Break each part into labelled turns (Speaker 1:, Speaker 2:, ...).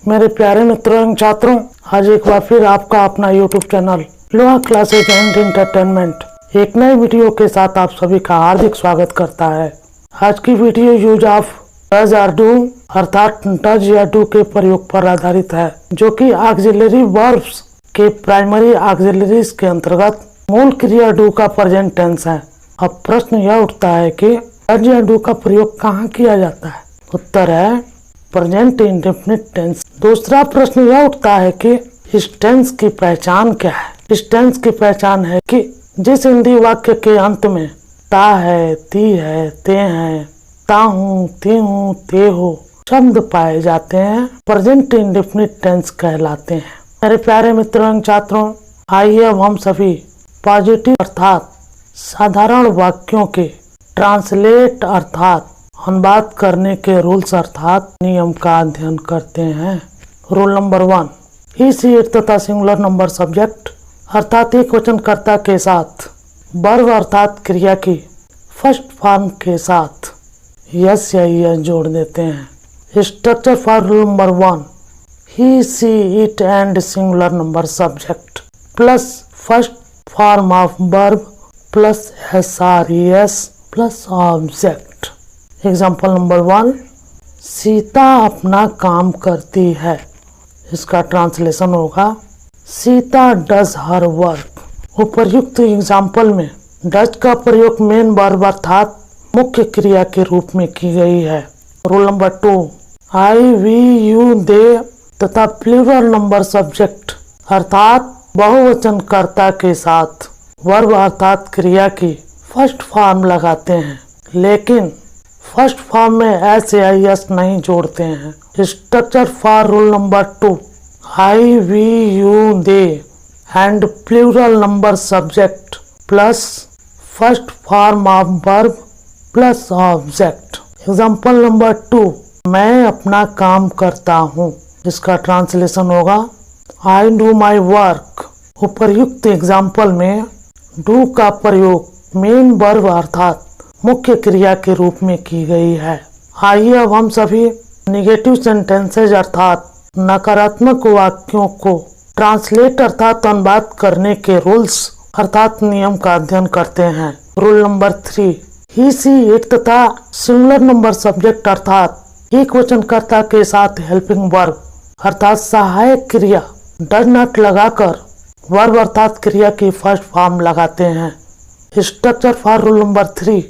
Speaker 1: मेरे प्यारे मित्रों एवं छात्रों, आज एक बार फिर आपका अपना YouTube चैनल लोहा क्लासेज एंड एंटरटेनमेंट एक नए वीडियो के साथ आप सभी का हार्दिक स्वागत करता है। आज की वीडियो यूज ऑफ डज और डू अर्थात डज या डू के प्रयोग पर आधारित है, जो कि ऑक्सिलरी वर्ब्स के प्राइमरी ऑक्सिलरीज के अंतर्गत मूल क्रिया डू का प्रेजेंट टेंस है। अब प्रश्न यह उठता है कि डज या डू का प्रयोग कहाँ किया जाता है। उत्तर है प्रेजेंट इंडेफिनिट टेंस। दूसरा प्रश्न यह उठता है कि इस टेंस की पहचान क्या है। इस टेंस की पहचान है कि जिस हिंदी वाक्य के अंत में ता है, ती है, ते हैं, ता हूँ, ती हूँ, ते हो शब्द पाए जाते हैं, प्रेजेंट इंडेफिनिट टेंस कहलाते हैं। मेरे प्यारे मित्रों एवं छात्रों, आइए अब हम सभी पॉजिटिव अर्थात साधारण वाक्यों के ट्रांसलेट अर्थात अनुवाद करने के रूल्स अर्थात नियम का अध्ययन करते हैं। Rule number 1, he see it तथा सिंगुलर नंबर सब्जेक्ट अर्थात एक वचनकर्ता के साथ वर्ब अर्थात क्रिया की फर्स्ट फॉर्म के साथ यस या यस जोड़ देते हैं। Structure for rule number 1, he see it and singular number subject plus first form of verb plus SRES plus object. Example number 1, Sita अपना काम करती है। इसका ट्रांसलेशन होगा सीता डज हर वर्क। उपर्युक्त एग्जाम्पल में डज का प्रयोग मेन वर्ब अर्थात मुख्य क्रिया के रूप में की गई है। Rule number 2, I, we, you, they तथा प्लूरल नंबर सब्जेक्ट अर्थात बहुवचनकर्ता के साथ वर्ब अर्थात क्रिया की फर्स्ट फॉर्म लगाते हैं, लेकिन फर्स्ट फॉर्म में SIS नहीं जोड़ते हैं। Structure for rule number 2, I, we, you, they and plural number subject plus first form of verb plus object. Example number 2, मैं अपना काम करता हूँ। इसका ट्रांसलेशन होगा आई डू माई वर्क। उपर्युक्त एग्जाम्पल में डू का प्रयोग मेन वर्ब अर्थात मुख्य क्रिया के रूप में की गई है। आइए अब हम सभी निगेटिव सेंटेंसेज अर्थात नकारात्मक वाक्यों को ट्रांसलेट अर्थात अनुवाद करने के रूल्स अर्थात नियम का अध्ययन करते हैं। Rule number 3, he see it तथा सिंगुलर नंबर सब्जेक्ट अर्थात एक वचनकर्ता के साथ हेल्पिंग वर्ब अर्थात सहायक क्रिया डज नॉट लगाकर वर्ब अर्थात क्रिया की फर्स्ट फॉर्म लगाते हैं। Structure for rule number 3,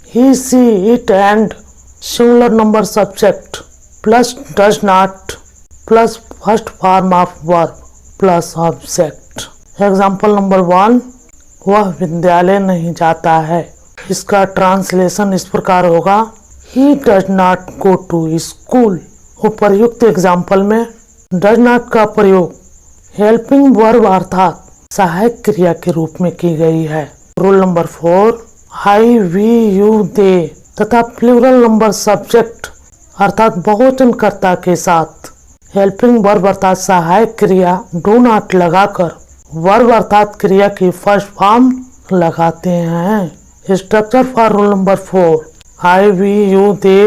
Speaker 1: he, she, it and singular number subject plus does not plus first form of verb plus object। Example number 1, वह विद्यालय नहीं जाता है। इसका ट्रांसलेशन इस प्रकार होगा he does not go to school। उपर्युक्त एग्जाम्पल में does not का प्रयोग हेल्पिंग वर्ब अर्थात सहायक क्रिया के रूप में की गई है। Rule number 4, I, we, you, they तथा प्लूरल नंबर सब्जेक्ट अर्थात बहुवचनकर्ता के साथ हेल्पिंग वर्ब अर्थात सहायक क्रिया डू नॉट लगाकर वर्ब अर्थात क्रिया की फर्स्ट फॉर्म लगाते हैं। Structure for rule number 4, I, we, you, they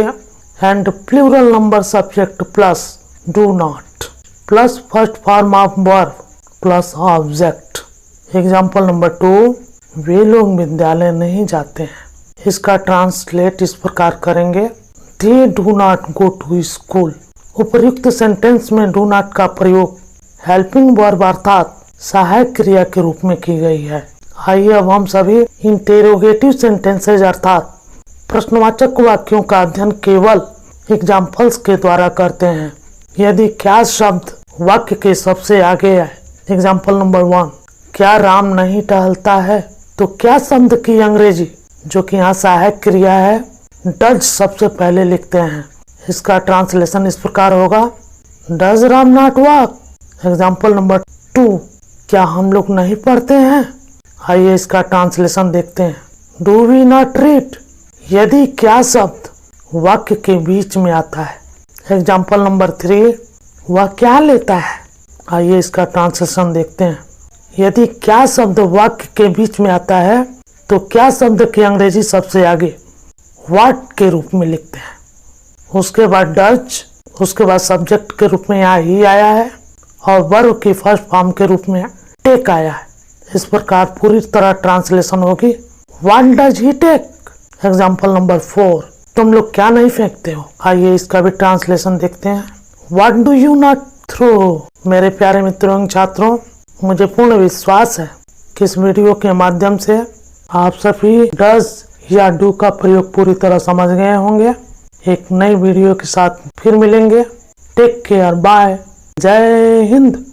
Speaker 1: and plural number subject plus do not plus first form of verb plus object. Example number 2, वे लोग विद्यालय नहीं जाते हैं। इसका ट्रांसलेट इस प्रकार करेंगे they do not go to school. उपर्युक्त सेंटेंस में डू नॉट का प्रयोग हेल्पिंग वर्ब अर्थात सहायक क्रिया के रूप में की गई है। आइए अब हम सभी इंटेरोगेटिव सेंटेंसेज अर्थात प्रश्नवाचक वाक्यों का अध्ययन केवल एग्जाम्पल्स के द्वारा करते हैं। यदि क्या शब्द वाक्य के सबसे आगे है। एग्जाम्पल नंबर 1, क्या राम नहीं टहलता है। तो क्या शब्द की अंग्रेजी जो कि यहाँ सहायक क्रिया है डज सबसे पहले लिखते हैं। इसका ट्रांसलेशन इस प्रकार होगा does Ram not walk. Example number 2, क्या हम लोग नहीं पढ़ते हैं। आइए इसका ट्रांसलेशन देखते हैं डू वी नॉट रीड। यदि क्या शब्द वाक्य के बीच में आता है। एग्जाम्पल नंबर 3, वह क्या लेता है। आइए इसका ट्रांसलेशन देखते हैं। यदि क्या शब्द वाक्य के बीच में आता है तो क्या शब्द की अंग्रेजी सबसे आगे व्हाट के रूप में लिखते हैं। उसके बाद डज, उसके बाद सब्जेक्ट के रूप में यहाँ ही आया है और वर्ब की फर्स्ट फॉर्म के रूप में टेक आया है। इस प्रकार पूरी तरह ट्रांसलेशन होगी। What does he take? Example number 4, तुम लोग क्या नहीं फेंकते हो? आइए इसका भी ट्रांसलेशन देखते हैं। What do you not throw? मेरे प्यारे मित्रों एवं छात्रों, मुझे पूर्ण विश्वास है कि इस वीडियो के माध्यम से आप सभी डज या डू का प्रयोग पूरी तरह समझ गए होंगे। एक नई वीडियो के साथ फिर मिलेंगे। टेक केयर, बाय, जय हिंद।